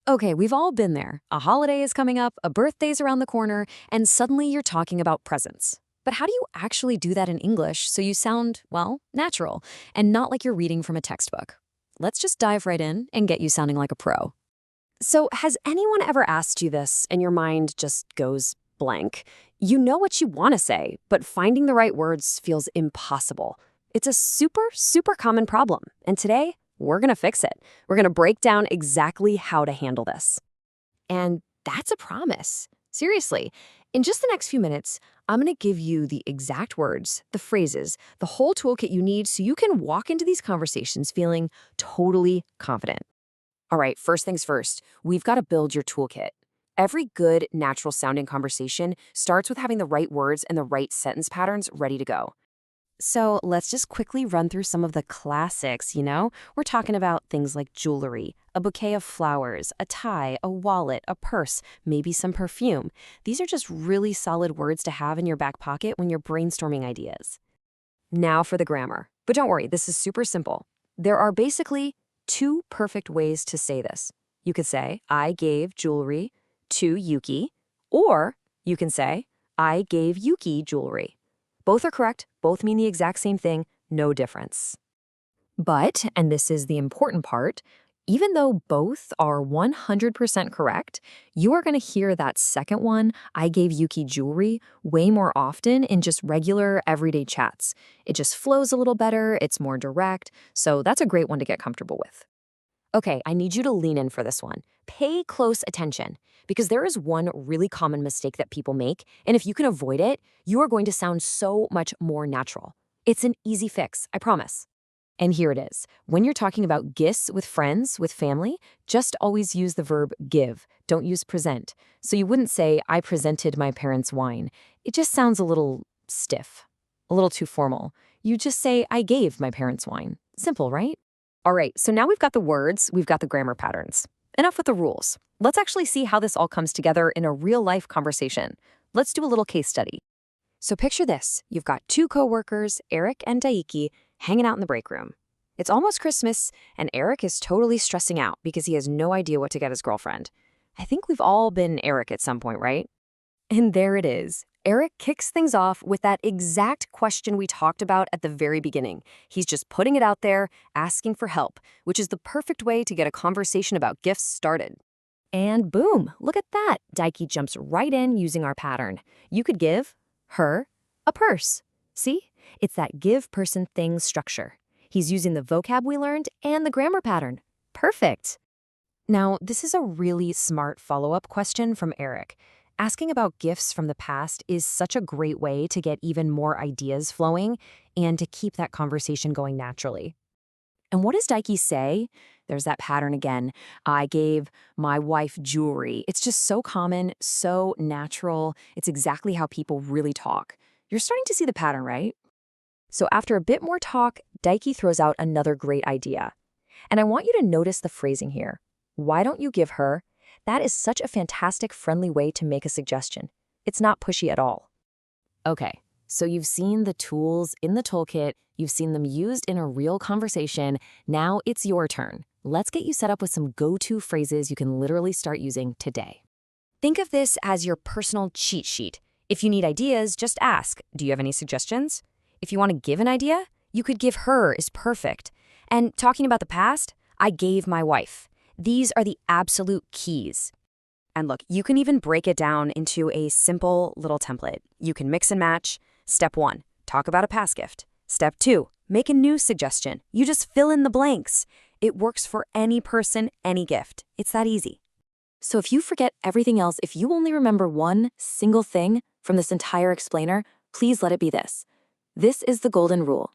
Okay, we've all been there. A holiday is coming up, a birthday's around the corner, and suddenly you're talking about presents. But how do you actually do that in English so you sound, well, natural and not like you're reading from a textbook? Let's just dive right in and get you sounding like a pro. So, has anyone ever asked you this and your mind just goes blank? You know what you want to say, but finding the right words feels impossible. It's a super common problem. And today, we're going to fix it. We're going to break down exactly how to handle this. And that's a promise. Seriously, in just the next few minutes, I'm going to give you the exact words, the phrases, the whole toolkit you need so you can walk into these conversations feeling totally confident. All right, first things first, we've got to build your toolkit. Every good, natural sounding conversation starts with having the right words and the right sentence patterns ready to go. So let's just quickly run through some of the classics. We're talking about things like jewelry, a bouquet of flowers, a tie, a wallet, a purse, maybe some perfume. These are just really solid words to have in your back pocket when you're brainstorming ideas. Now for the grammar. But don't worry, this is super simple. There are basically two perfect ways to say this. You could say, I gave jewelry to Yuki, or you can say, I gave Yuki jewelry. Both are correct, both mean the exact same thing, no difference. But, and this is the important part, even though both are 100% correct, you are going to hear that second one, I gave Yuki jewelry, way more often in just regular, everyday chats. It just flows a little better, it's more direct, so that's a great one to get comfortable with. Okay, I need you to lean in for this one. Pay close attention, because there is one really common mistake that people make, and if you can avoid it, you are going to sound so much more natural. It's an easy fix, I promise. And here it is. When you're talking about gifts with friends, with family, just always use the verb give. Don't use present. So you wouldn't say, I presented my parents wine. It just sounds a little stiff, a little too formal. You just say, I gave my parents wine. Simple, right? All right, so now we've got the words, we've got the grammar patterns. Enough with the rules. Let's actually see how this all comes together in a real-life conversation. Let's do a little case study. So picture this. You've got two coworkers, Eric and Daiki, hanging out in the break room. It's almost Christmas, and Eric is totally stressing out because he has no idea what to get his girlfriend. I think we've all been Eric at some point, right? And there it is. Eric kicks things off with that exact question we talked about at the very beginning. He's just putting it out there, asking for help, which is the perfect way to get a conversation about gifts started. And boom, look at that. Daiki jumps right in using our pattern. You could give her a purse. See? It's that give person thing structure. He's using the vocab we learned and the grammar pattern. Perfect. Now, this is a really smart follow-up question from Eric. Asking about gifts from the past is such a great way to get even more ideas flowing and to keep that conversation going naturally. And what does Daiki say? There's that pattern again. I gave my wife jewelry. It's just so common, so natural. It's exactly how people really talk. You're starting to see the pattern, right? So after a bit more talk, Daiki throws out another great idea. And I want you to notice the phrasing here. Why don't you give her? That is such a fantastic, friendly way to make a suggestion. It's not pushy at all. Okay, so you've seen the tools in the toolkit, you've seen them used in a real conversation. Now it's your turn. Let's get you set up with some go-to phrases you can literally start using today. Think of this as your personal cheat sheet. If you need ideas, just ask, do you have any suggestions? If you want to give an idea, you could give her is perfect. And talking about the past, I gave my wife. These are the absolute keys. And look, you can even break it down into a simple little template. You can mix and match. Step 1, talk about a past gift. Step 2, make a new suggestion. You just fill in the blanks. It works for any person, any gift. It's that easy. So if you forget everything else, if you only remember one single thing from this entire explainer, please let it be this. This is the golden rule.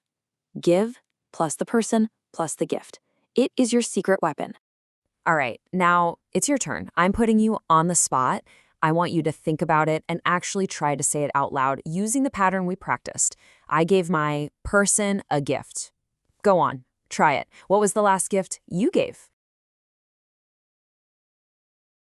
Give plus the person plus the gift. It is your secret weapon. All right, now it's your turn. I'm putting you on the spot. I want you to think about it and actually try to say it out loud using the pattern we practiced. I gave my person a gift. Go on, try it. What was the last gift you gave?